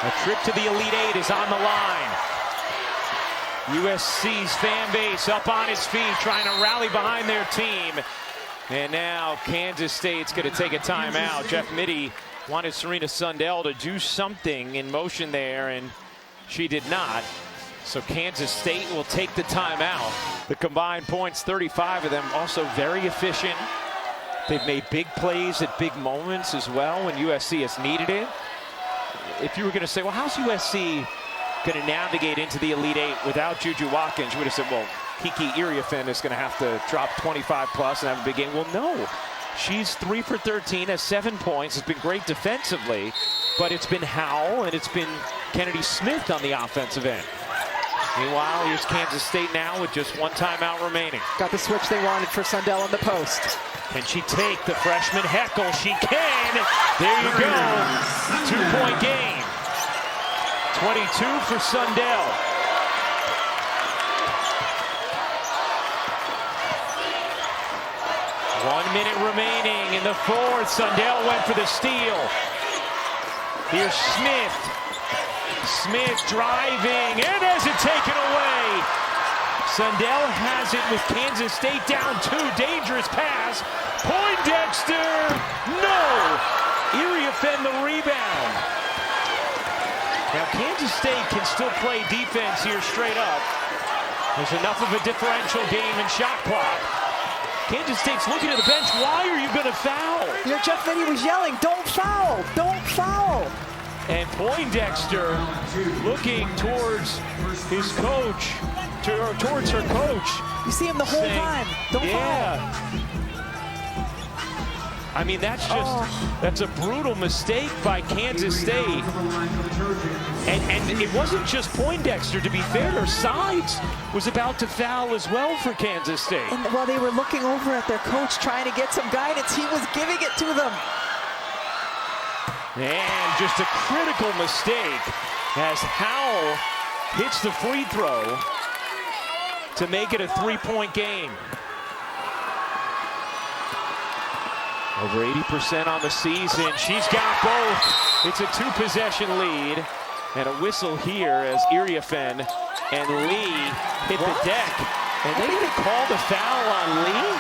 A trip to the Elite Eight is on the line. USC's fan base up on its feet, trying to rally behind their team. And now Kansas State's going to take a timeout. Jeff Mittie wanted Serena Sundell to do something in motion there, and she did not. So Kansas State will take the timeout. The combined points, 35 of them, also very efficient. They've made big plays at big moments as well when USC has needed it. If you were going to say, well, how's USC going to navigate into the Elite Eight without Juju Watkins? You would have said, well, Kiki Iriafen is going to have to drop 25 plus and have a big game. Well, no. She's 3 for 13, has 7 points. Has been great defensively, but it's been Howell and it's been Kennedy Smith on the offensive end. Meanwhile, here's Kansas State now with just one timeout remaining. Got the switch they wanted for Sundell on the post. Can she take the freshman heckle? She can. There you go. 2-point game. 22 for Sundell. One minute remaining in the fourth. Sundell went for the steal. Here's Smith. Smith driving and has it taken away. Sundell has it with Kansas State down 2. Dangerous pass. Poindexter. No. Iriafen the rebound. Now Kansas State can still play defense here straight up. There's enough of a differential game and shot clock. Kansas State's looking at the bench. Why are you going to foul? Your Jeff Mittie was yelling, don't foul, don't foul. And Poindexter looking towards his coach, towards her coach. You see him the whole time, don't foul. I mean, that's a brutal mistake by Kansas State. And it wasn't just Poindexter, to be fair. Sides was about to foul as well for Kansas State. And while they were looking over at their coach trying to get some guidance, he was giving it to them. And just a critical mistake as Howell hits the free throw to make it a 3-point game. Over 80% on the season. She's got both. It's a 2-possession lead. And a whistle here as Iriafen and Lee hit the deck. And they didn't call the foul on Lee?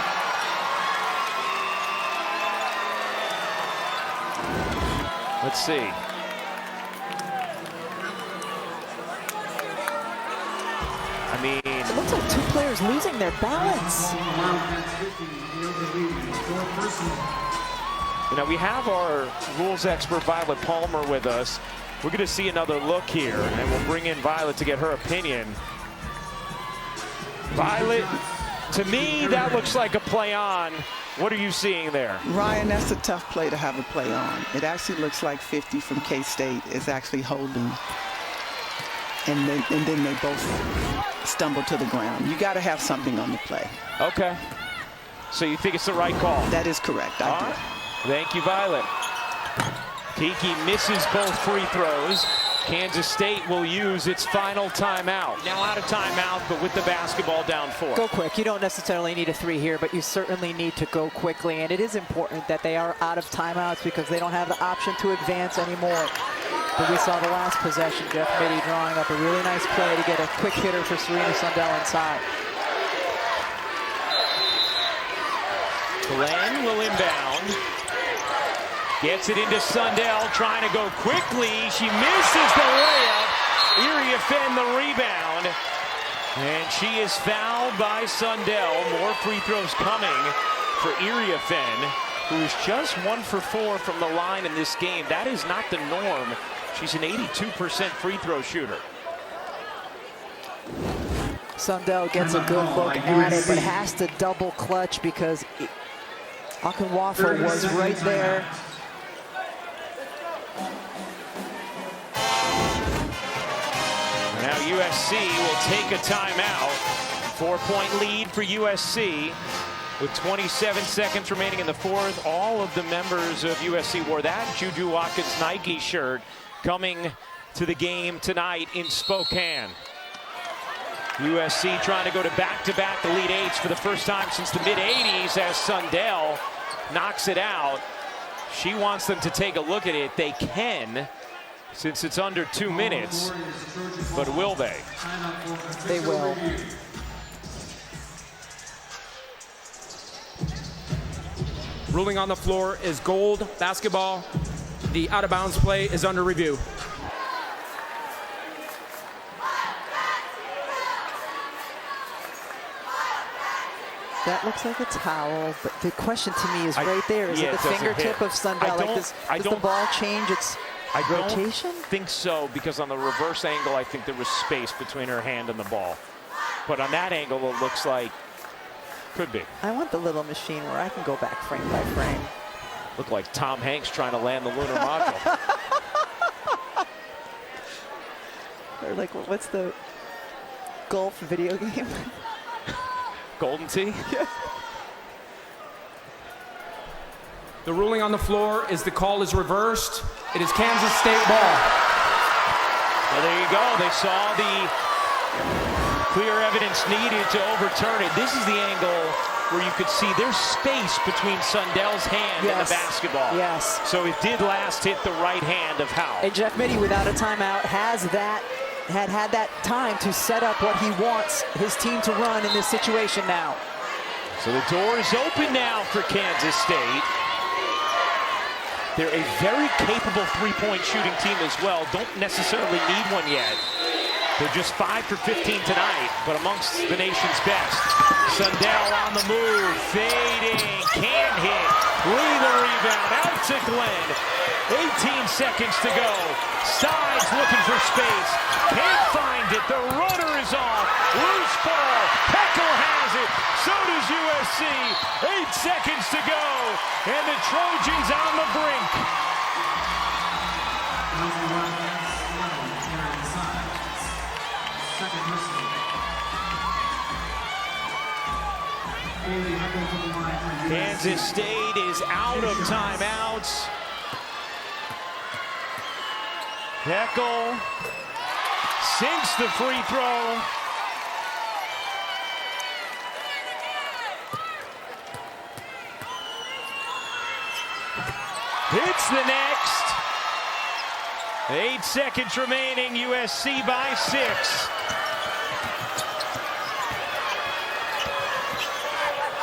Let's see. I mean, it looks like 2 players losing their balance. You know, we have our rules expert Violet Palmer with us. We're going to see another look here, and we'll bring in Violet to get her opinion. Violet, to me, that looks like a play on. What are you seeing there? Ryan, that's a tough play to have a play on. It actually looks like 50 from K-State is actually holding. And then they both stumble to the ground. You got to have something on the play. Okay. So you think it's the right call? That is correct. I do. Right. Thank you, Violet. Kiki misses both free throws. Kansas State will use its final timeout. Now out of timeout, but with the basketball down 4. Go quick. You don't necessarily need a 3 here, but you certainly need to go quickly. And it is important that they are out of timeouts because they don't have the option to advance anymore. But we saw the last possession, Jeff Mittie drawing up a really nice play to get a quick hitter for Serena Sundell inside. Glenn will inbound. Gets it into Sundell, trying to go quickly. She misses the layup. Iriafen the rebound. And she is fouled by Sundell. More free throws coming for Iriafen, who is just 1 for 4 from the line in this game. That is not the norm. She's an 82% free throw shooter. Sundell gets a good look at it, but has to double clutch because Akinwafo was right there. Now USC will take a timeout. 4-point lead for USC with 27 seconds remaining in the fourth. All of the members of USC wore that Juju Watkins Nike shirt coming to the game tonight in Spokane. USC trying to go to back-to-back Elite Eights for the first time since the mid-'80s as Sundell knocks it out. She wants them to take a look at it. They can. since it's under 2 minutes, but will they? They will. Ruling on the floor is gold basketball. The out-of-bounds play is under review. That looks like a towel, but the question to me is right there. Is it the fingertip of Sundell? Like does the ball change its rotation? I don't think so, because on the reverse angle, I think there was space between her hand and the ball. But on that angle, it looks like could be. I want the little machine where I can go back frame by frame. Look like Tom Hanks trying to land the lunar module. Or like, what's the golf video game? Golden Tee? Yeah. The ruling on the floor is the call is reversed. It is Kansas State ball. Well, there you go. They saw the clear evidence needed to overturn it. This is the angle where you could see there's space between Sundell's hand and the basketball. Yes. So it did last hit the right hand of Howe. And Jeff Mittie, without a timeout, had that time to set up what he wants his team to run in this situation now. So the door is open now for Kansas State. They're a very capable three-point shooting team as well. Don't necessarily need one yet. They're just 5 for 15 tonight, but amongst the nation's best. Sundell on the move, fading, can't hit. Lee the rebound, out to Glenn. 18 seconds to go. Sides looking for space. Can't find it. The runner is off. Loose ball. Peckle has it. So does USC. 8 seconds to go. And the Trojans on the brink. Kansas State is out of timeouts. Peckle sinks the free throw. Hits the next. 8 seconds remaining. USC by 6.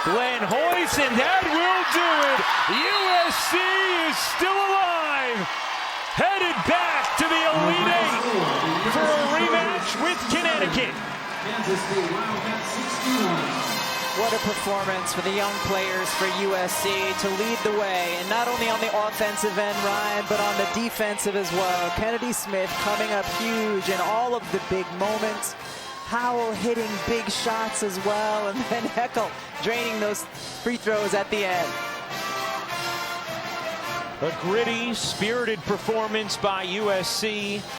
Glenn Hoyce, and that will do it. USC is still alive. Headed back to the Elite Eight for a rematch with Connecticut. What a performance for the young players for USC to lead the way, and not only on the offensive end, Ryan, but on the defensive as well. Kennedy Smith coming up huge in all of the big moments. Howell hitting big shots as well, and then Heckel draining those free throws at the end. A gritty, spirited performance by USC.